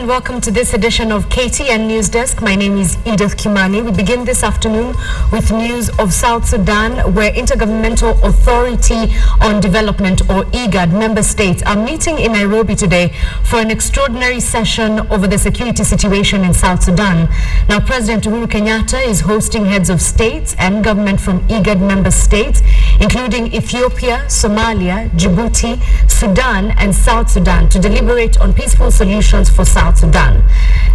and welcome to this edition of KTN Newsdesk. My name is Edith Kimani. We begin this afternoon with news of South Sudan, where Intergovernmental Authority on Development, or IGAD, member states are meeting in Nairobi today for an extraordinary session over the security situation in South Sudan. Now, President Uhuru Kenyatta is hosting heads of states and government from IGAD member states, including Ethiopia, Somalia, Djibouti, Sudan, and South Sudan, to deliberate on peaceful solutions for South Sudan.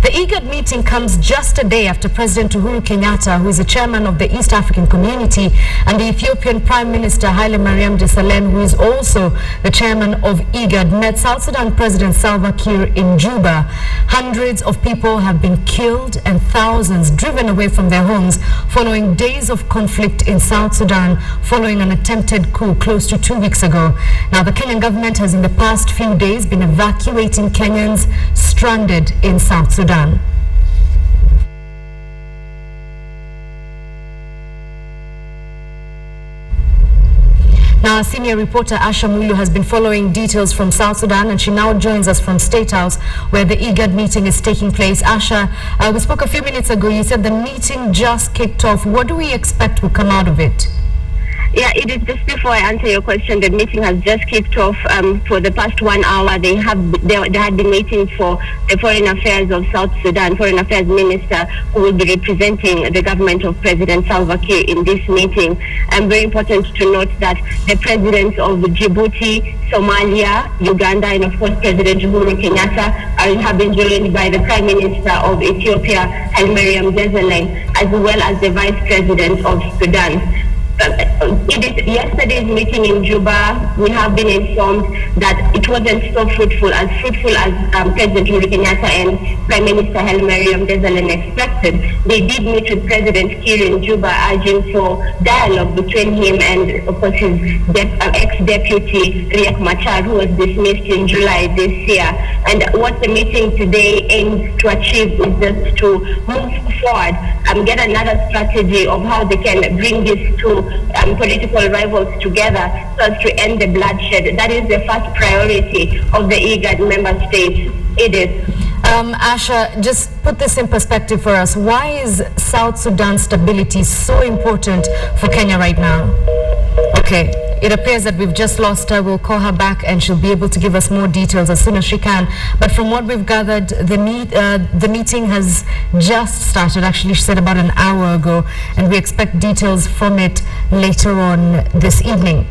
The IGAD meeting comes just a day after President Uhuru Kenyatta, who is the chairman of the East African Community, and the Ethiopian Prime Minister Haile Mariam Desalegn, who is also the chairman of IGAD, met South Sudan President Salva Kiir in Juba. Hundreds of people have been killed and thousands driven away from their homes following days of conflict in South Sudan, following an attempted coup close to 2 weeks ago. Now, the Kenyan government has in the past few days been evacuating Kenyans stranded in South Sudan. Now, our senior reporter Asha Mulu has been following details from South Sudan, and she now joins us from State House, where the IGAD meeting is taking place. Asha, we spoke a few minutes ago. You said the meeting just kicked off. What do we expect will come out of it? Yeah, it is. Just before I answer your question, the meeting has just kicked off. For the past 1 hour, they had been waiting for the Foreign Affairs of South Sudan, Foreign Affairs Minister, who will be representing the government of President Salva Kiir in this meeting. And very important to note that the presidents of Djibouti, Somalia, Uganda, and of course President Uhuru Kenyatta have been joined by the Prime Minister of Ethiopia, Haile Mariam Desalegn, as well as the Vice President of Sudan. Yesterday's meeting in Juba, we have been informed that it wasn't so fruitful as President Uhuru Kenyatta and Prime Minister Haile Mariam Desalegn expected. They did meet with President Kiir in Juba, urging for dialogue between him and, of course, his ex-deputy Riek Machar, who was dismissed in July this year. And what the meeting today aims to achieve is just to move forward and get another strategy of how they can bring these two political rivals together so as to end the bloodshed. That is the first priority of the IGAD member states. Edith. Asha, just put this in perspective for us. Why is South Sudan's stability so important for Kenya right now? Okay, it appears that we've just lost her. We'll call her back and she'll be able to give us more details as soon as she can. But from what we've gathered, the meeting has just started. Actually, she said about an hour ago, and we expect details from it later on this evening.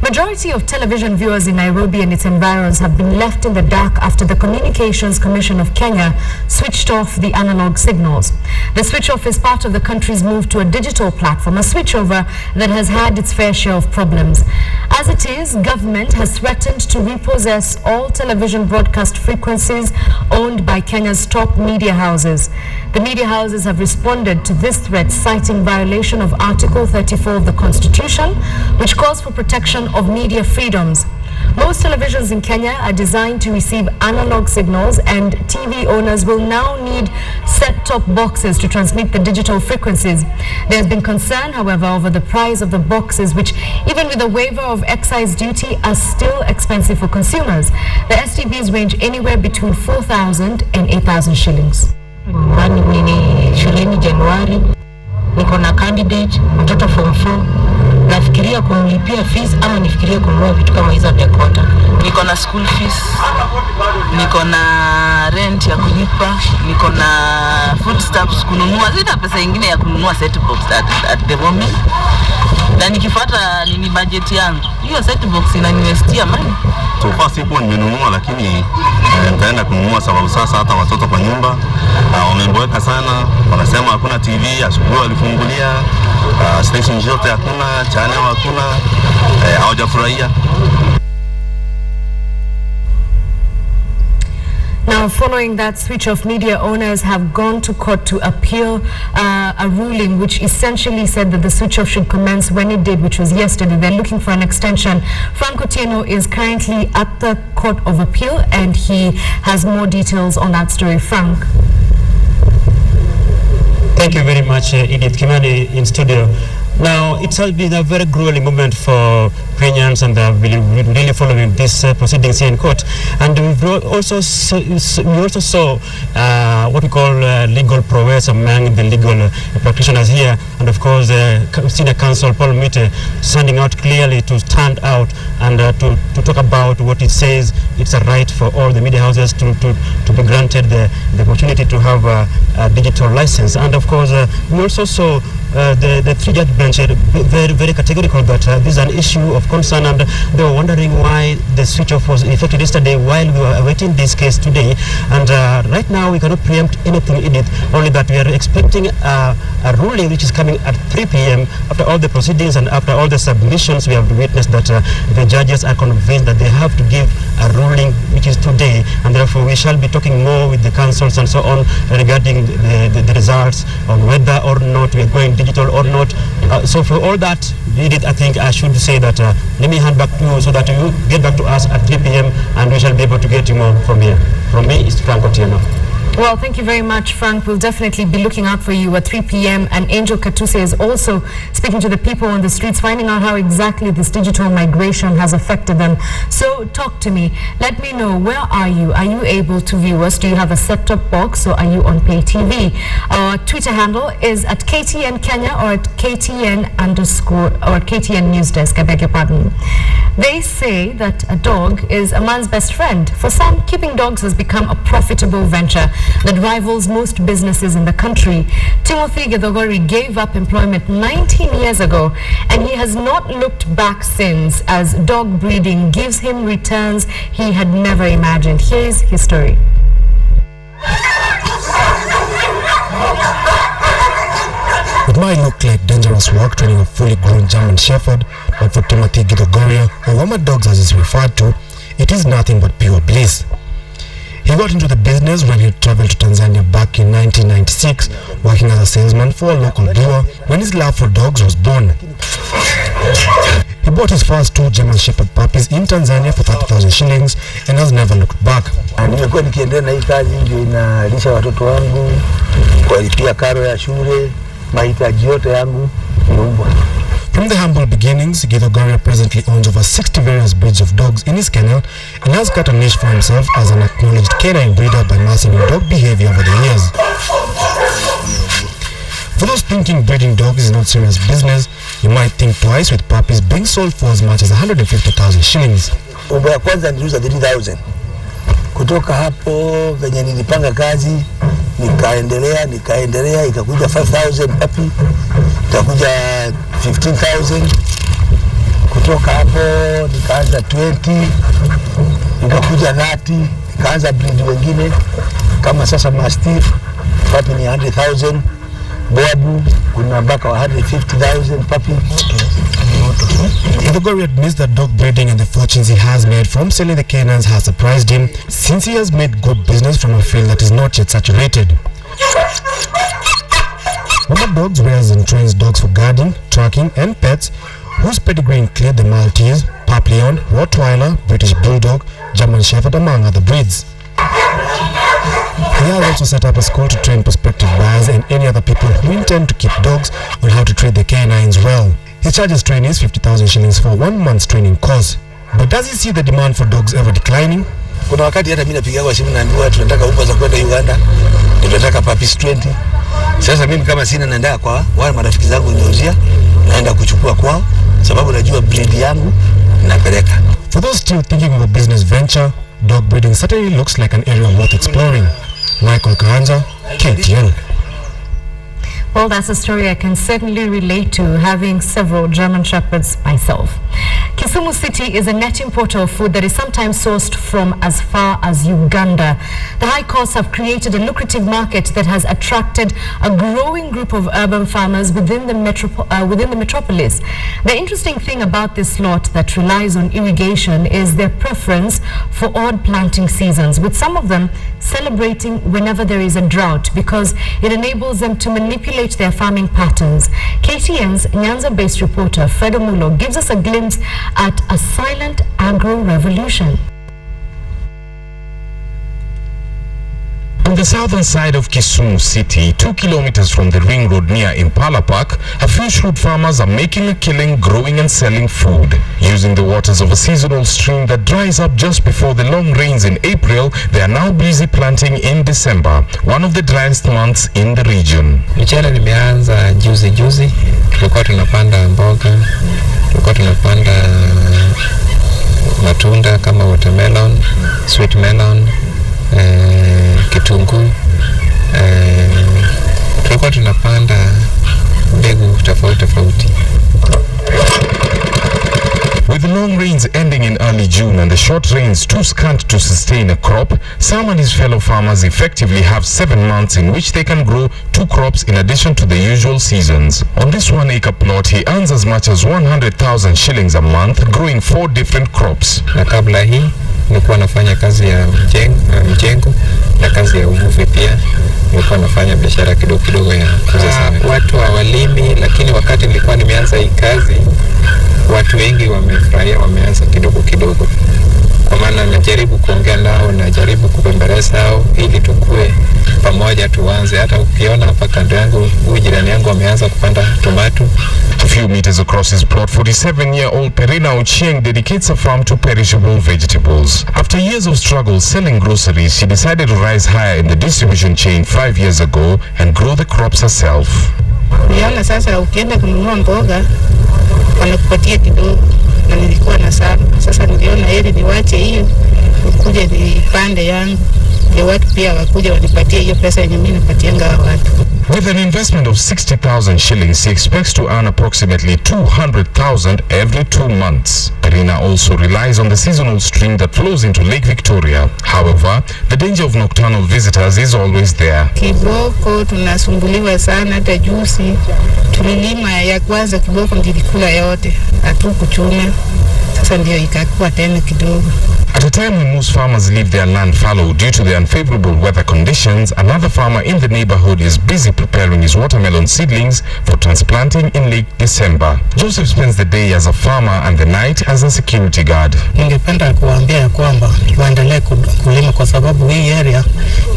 Majority of television viewers in Nairobi and its environs have been left in the dark after the Communications Commission of Kenya switched off the analog signals. The switch-off is part of the country's move to a digital platform, a switchover that has had its fair share of problems. As it is, government has threatened to repossess all television broadcast frequencies owned by Kenya's top media houses. The media houses have responded to this threat, citing violation of Article 34 of the Constitution, which calls for protection of media freedoms. Most televisions in Kenya are designed to receive analog signals, and TV owners will now need set-top boxes to transmit the digital frequencies. There has been concern, however, over the price of the boxes, which, even with a waiver of excise duty, are still expensive for consumers. The STBs range anywhere between 4,000 and 8,000 shillings. Shuleni Januari, niko na candidate, mtoto form 4. Nafikiria kumlipia fees ama nifikiria kununua vitu kama hizo decoder. Niko na school fees, niko na rent ya kulipa, niko na foodstuffs kununua. Sina pesa nyingine ya kununua set box at the moment. Na nikifuata nini budget yangu, hiyo set box inaniwestia money. So far sipo nimenunua, lakini nitaenda kununua sababu sasa hata watoto kwa nyumba wameboeka sana. Wanasema hakuna TV, asubuhi walifungulia, station zote hakuna, channel hakuna, hawajafurahia. Now, following that switch off, media owners have gone to court to appeal a ruling which essentially said that the switch off should commence when it did, which was yesterday. They're looking for an extension. Frank Otieno is currently at the Court of Appeal, and he has more details on that story. Frank. Thank you very much, Edith Kimani in studio. Now, it has been a very grueling moment for Kenyans, and they have been really following these proceedings here in court. And we also saw what we call legal prowess among the legal practitioners here. And of course, Senior Counsel Paul Mite standing out clearly to stand out and to talk about what it says. It's a right for all the media houses to be granted the opportunity to have a digital license. And of course, we also saw the three-judge bench very, very categorical that this is an issue of concern, and they were wondering why the switch-off was effected yesterday while we were awaiting this case today. And right now we cannot preempt anything in it, only that we are expecting a ruling which is coming at 3 p.m. after all the proceedings and after all the submissions. We have witnessed that the judges are convinced that they have to give a ruling which is today, and therefore we shall be talking more with the councils and so on regarding the results on whether or not we are going digital or not. So for all that, Edith, I think I should say that let me hand back to you so that you get back to us at 3 p.m. and we shall be able to get you more from here. From me, it's Frank Otieno. Well, thank you very much, Frank. We'll definitely be looking out for you at 3 p.m. And Angel Katuse is also speaking to the people on the streets, finding out how exactly this digital migration has affected them. So talk to me. Let me know, where are you? Are you able to view us? Do you have a set-top box, or are you on pay TV? Our Twitter handle is at KTN Kenya or at KTN or at KTN Newsdesk, I beg your pardon. They say that a dog is a man's best friend. For some, keeping dogs has become a profitable venture that rivals most businesses in the country. Timothy Gedogori gave up employment 19 years ago, and he has not looked back since, as dog breeding gives him returns he had never imagined. Here's his story. It might look like dangerous work training a fully grown German Shepherd, but for Timothy Gedogori, or Wama Dogs as it's referred to, it is nothing but pure bliss. He got into the business when he traveled to Tanzania back in 1996, working as a salesman for a local brewer when his love for dogs was born. He bought his first 2 German Shepherd puppies in Tanzania for 30,000 shillings and has never looked back. Nimekuwa nikiendelea na hii kazi, ndio inalisha watoto wangu, kuwalipia karo ya shule, mahitaji yote yangu nyumba. From the humble beginnings, Gedogori presently owns over 60 various breeds of dogs in his kennel and has cut a niche for himself as an acknowledged canine breeder by mastering dog behavior over the years. For those thinking breeding dogs is not serious business, you might think twice with puppies being sold for as much as 150,000 shillings. Umbo ya kwanza niliuza 3,000. Kutoka hapo venye nilipanga kazi, nikaendelea ikakuja 5,000 puppy, ikakuja 15,000. Kutoka hapo nikaanza 20, ikakuja 30, nikaanza breed wengine kama sasa Mastiff, puppy ni 100,000, Boabu kuna mpaka 150,000 puppy. Gedogori admits that dog breeding and the fortunes he has made from selling the canines has surprised him, since he has made good business from a field that is not yet saturated. Wama Dogs rears and trains dogs for guarding, tracking and pets, whose pedigree include the Maltese, Papillon, Rottweiler, British Bulldog, German Shepherd, among other breeds. He has also set up a school to train prospective buyers and any other people who intend to keep dogs on how to treat their canines well. He charges trainees 50,000 shillings for 1 month's training course. But does he see the demand for dogs ever declining? Kuna wakati hata mimi napiga kwa simu naambiwa tunataka umbo za kwenda Uganda, tunataka puppies 20. Sasa mimi kama sina naenda kwa wale marafiki zangu nimeuzia, naenda kuchukua kwao sababu najua breed yangu napeleka. For those still thinking of a business venture, dog breeding certainly looks like an area worth exploring. Michael Karanja, KTN. Well, that's a story I can certainly relate to, having several German Shepherds myself. Kisumu City is a net importer of food that is sometimes sourced from as far as Uganda. The high costs have created a lucrative market that has attracted a growing group of urban farmers within the metropolis. The interesting thing about this lot that relies on irrigation is their preference for odd planting seasons, with some of them celebrating whenever there is a drought because it enables them to manipulate their farming patterns. KTN's Nyanza-based reporter Fredo Mulo gives us a glimpse at a silent agro-revolution. On the southern side of Kisumu City, 2 kilometers from the ring road near Impala Park, a few shrewd farmers are making a killing growing and selling food. Using the waters of a seasonal stream that dries up just before the long rains in April, they are now busy planting in December, one of the driest months in the region. Michele nimeanza juzi. Tulikuwa tunapanda mboga, tulikuwa tunapanda matunda kama watermelon, sweet melon, kitunguu, tulikuwa tunapanda mbegu tofauti. With the long rains ending in early June and the short rains too scant to sustain a crop, Sam and his fellow farmers effectively have 7 months in which they can grow 2 crops in addition to the usual seasons. On this 1-acre plot, he earns as much as 100,000 shillings a month, growing 4 different crops. Na kabla hii nilikuwa nafanya kazi ya mjengo na kazi ya uvuvi pia. Nilikuwa nafanya biashara kidogo ya kuuza samaki. Watu hawalimi, lakini wakati nilikuwa nimeanza hii kazi, watu wengi wamefurahia, wameanza kidogo. Kwa maana najaribu kuongea nao, najaribu kubembeleza hao ili tukue pamoja tuanze. Hata ukiona hapa kando yangu, huyu jirani yangu ameanza kupanda tomato. A few meters across his plot, 47-year-old Perina Ochieng dedicates a farm to perishable vegetables. After years of struggle selling groceries, she decided to rise higher in the distribution chain 5 years ago and grow the crops herself. Niona sasa ukienda kununua mboga wanakupatia kidogo na nilikuwa na sana. Sasa niliona heri niwache hiyo nikuje nipande yangu. Ndio watu pia wakuja wanipatie hiyo pesa yenye mimi napatianga watu. With an investment of 60,000 shillings, he expects to earn approximately 200,000 every 2 months. Perina also relies on the seasonal stream that flows into Lake Victoria. However, the danger of nocturnal visitors is always there. Kiboko tunasumbuliwa sana, hata juzi tulilima ya kwanza kiboko ndilikula yote, hatukuchuna. Sasa ndio ikakuwa tena kidogo. At a time when most farmers leave their land fallow due to the unfavorable weather conditions, another farmer in the neighborhood is busy preparing his watermelon seedlings for transplanting in late December. Joseph spends the day as a farmer and the night as a security guard. Ningependa kuambia kwamba waendelee kulima kwa sababu hii area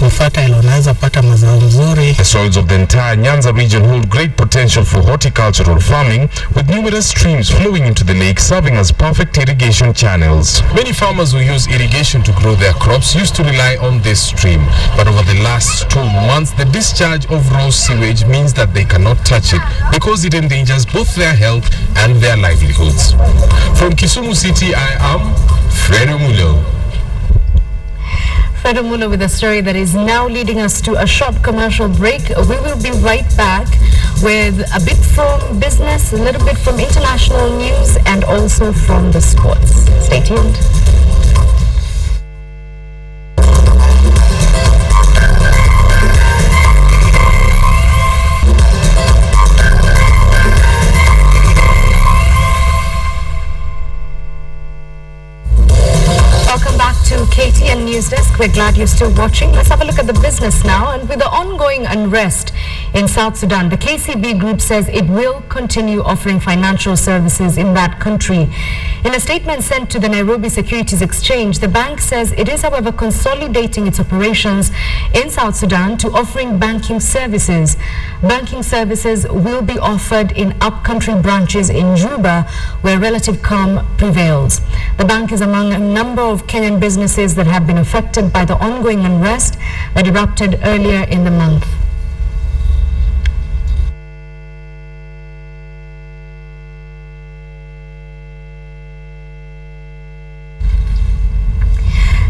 ni fertile, unaweza pata mazao mzuri. The soils of the entire Nyanza region hold great potential for horticultural farming, with numerous streams flowing into the lake serving as perfect irrigation channels. Many farmers who use irrigation to grow their crops used to rely on this stream, but over the last 2 months the discharge of raw sewage means that they cannot touch it because it endangers both their health and their livelihoods. From Kisumu City, I am Fredo Mulo. Fredo Mulo with a story that is now leading us to a short commercial break. We will be right back with a bit from business, a little bit from international news, and also from the sports. Stay tuned. Welcome back to KTN Newsdesk. We're glad you're still watching. Let's have a look at the business now. And with the ongoing unrest in South Sudan, the KCB Group says it will continue offering financial services in that country. In a statement sent to the Nairobi Securities Exchange, the bank says it is, however, consolidating its operations in South Sudan to offering banking services. Banking services will be offered in upcountry branches in Juba, where relative calm prevails. The bank is among a number of Kenyan businesses that have been affected by the ongoing unrest that erupted earlier in the month.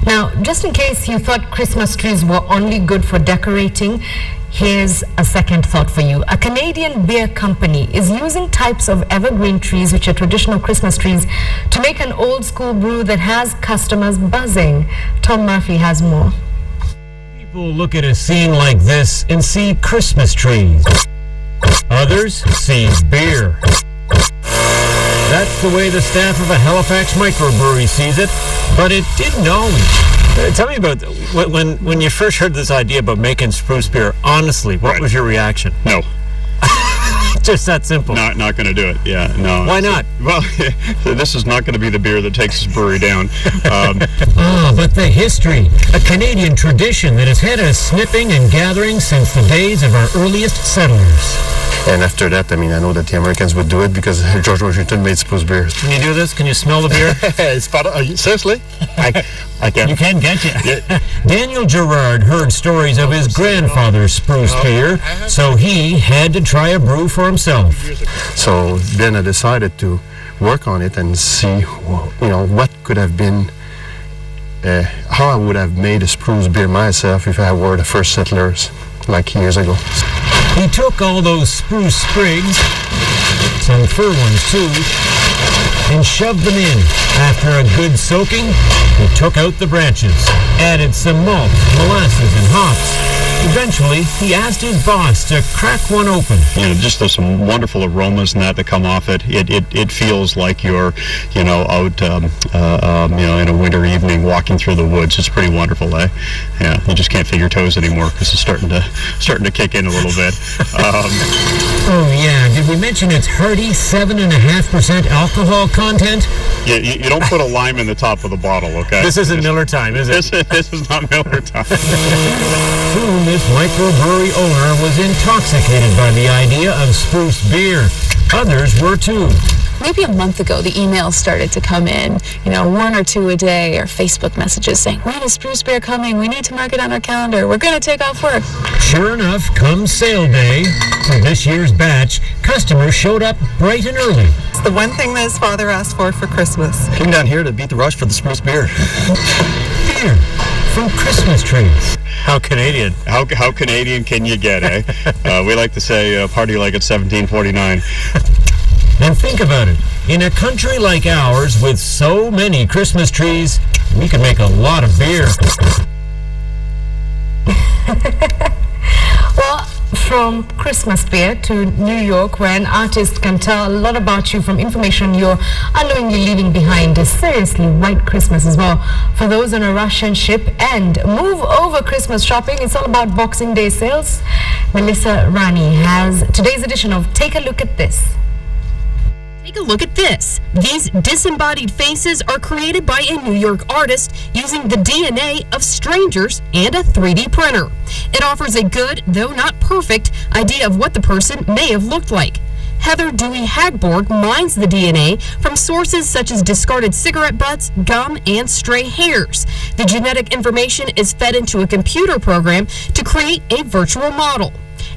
Now, just in case you thought Christmas trees were only good for decorating, here's a second thought for you. A Canadian beer company is using types of evergreen trees, which are traditional Christmas trees, to make an old school brew that has customers buzzing. Tom Murphy has more. People look at a scene like this and see Christmas trees. Others see beer. That's the way the staff of a Halifax microbrewery sees it, but it didn't always. Tell me about when you first heard this idea about making spruce beer. Honestly, what was your reaction? No. Just that simple. Not going to do it. Yeah, no. Why not? Well, this is not going to be the beer that takes this brewery down. But the history, a Canadian tradition that has had us snipping and gathering since the days of our earliest settlers. And after that, I mean, I know that the Americans would do it because George Washington made spruce beer. Can you do this? Can you smell the beer? It's part of, seriously? I can. You can, can't you? Yeah. Daniel Gerard heard stories of his grandfather's spruce beer, so he had to try a brew for himself. So then I decided to work on it and see, what could have been, how I would have made a spruce beer myself if I were the first settlers, like years ago. He took all those spruce sprigs, some fir ones too, and shoved them in. After a good soaking, he took out the branches, added some malt, molasses, and hops. Eventually, he asked his boss to crack one open. Just there's some wonderful aromas and that come off it. It feels like you're, out, in a winter evening walking through the woods. It's pretty wonderful, eh? Yeah, you just can't feel your toes anymore because it's starting to kick in a little bit. Oh yeah, did we mention its hearty 7.5% alcohol content? You don't put a lime in the top of the bottle, okay? This isn't Miller time, is it? This is not Miller time. Soon, this microbrewery owner was intoxicated by the idea of spruce beer. Others were too. Maybe a month ago, the emails started to come in, 1 or 2 a day, or Facebook messages saying, when is spruce beer coming? We need to mark it on our calendar. We're going to take off work. Sure enough, come sale day for this year's batch, customers showed up bright and early. It's the one thing that his father asked for Christmas. Came down here to beat the rush for the spruce beer. Beer from Christmas trees. How Canadian? How Canadian can you get, eh? We like to say, party like it's 1749. And think about it. In a country like ours with so many Christmas trees, we could make a lot of beer. Well, from Christmas beer to New York, where an artist can tell a lot about you from information you're unknowingly leaving behind, is seriously white Christmas as well. For those on a Russian ship and move over Christmas shopping, it's all about Boxing Day sales. Melissa Rani has today's edition of Take a Look at This. Take a look at this. These disembodied faces are created by a New York artist using the DNA of strangers and a 3D printer. It offers a good, though not perfect, idea of what the person may have looked like. Heather Dewey-Hagborg mines the DNA from sources such as discarded cigarette butts, gum, and stray hairs. The genetic information is fed into a computer program to create a virtual model.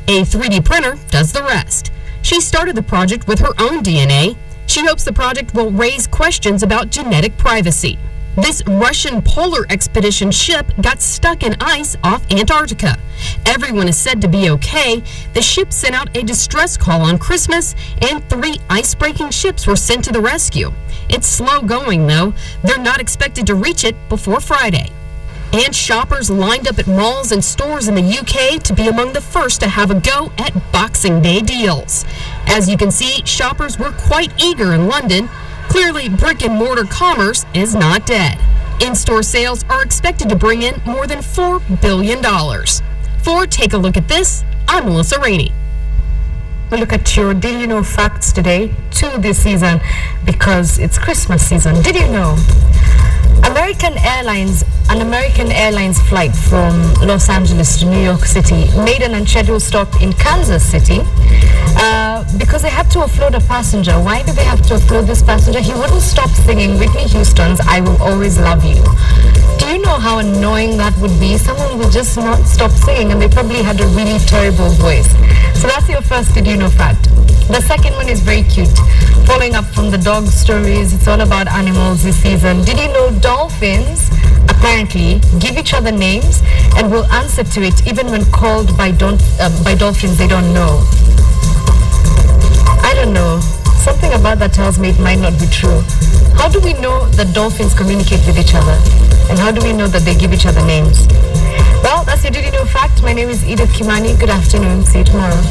A 3D printer does the rest. She started the project with her own DNA. She hopes the project will raise questions about genetic privacy. This Russian polar expedition ship got stuck in ice off Antarctica. Everyone is said to be okay. The ship sent out a distress call on Christmas, and 3 ice-breaking ships were sent to the rescue. It's slow going, though. They're not expected to reach it before Friday. And shoppers lined up at malls and stores in the UK to be among the first to have a go at Boxing Day deals. As you can see, shoppers were quite eager in London. Clearly, brick-and-mortar commerce is not dead. In-store sales are expected to bring in more than $4 billion. For Take a Look at This, I'm Melissa Rainey. We'll look at your Did You Know facts today, 2 this season, because it's Christmas season. Did you know? An American Airlines flight from Los Angeles to New York City made an unscheduled stop in Kansas City because they had to offload a passenger. Why did they have to offload this passenger? He wouldn't stop singing Whitney Houston's I Will Always Love You. Do you know how annoying that would be? Someone would just not stop singing, and they probably had a really terrible voice. So that's your first Did You Know fact. The second one is very cute. Following up from the dog stories, it's all about animals this season. Did you know dolphins apparently give each other names and will answer to it even when called by dolphins they don't know? I don't know. Something about that tells me it might not be true. How do we know that dolphins communicate with each other? And how do we know that they give each other names? Well, that's your Did You Know fact. My name is Edith Kimani. Good afternoon. See you tomorrow.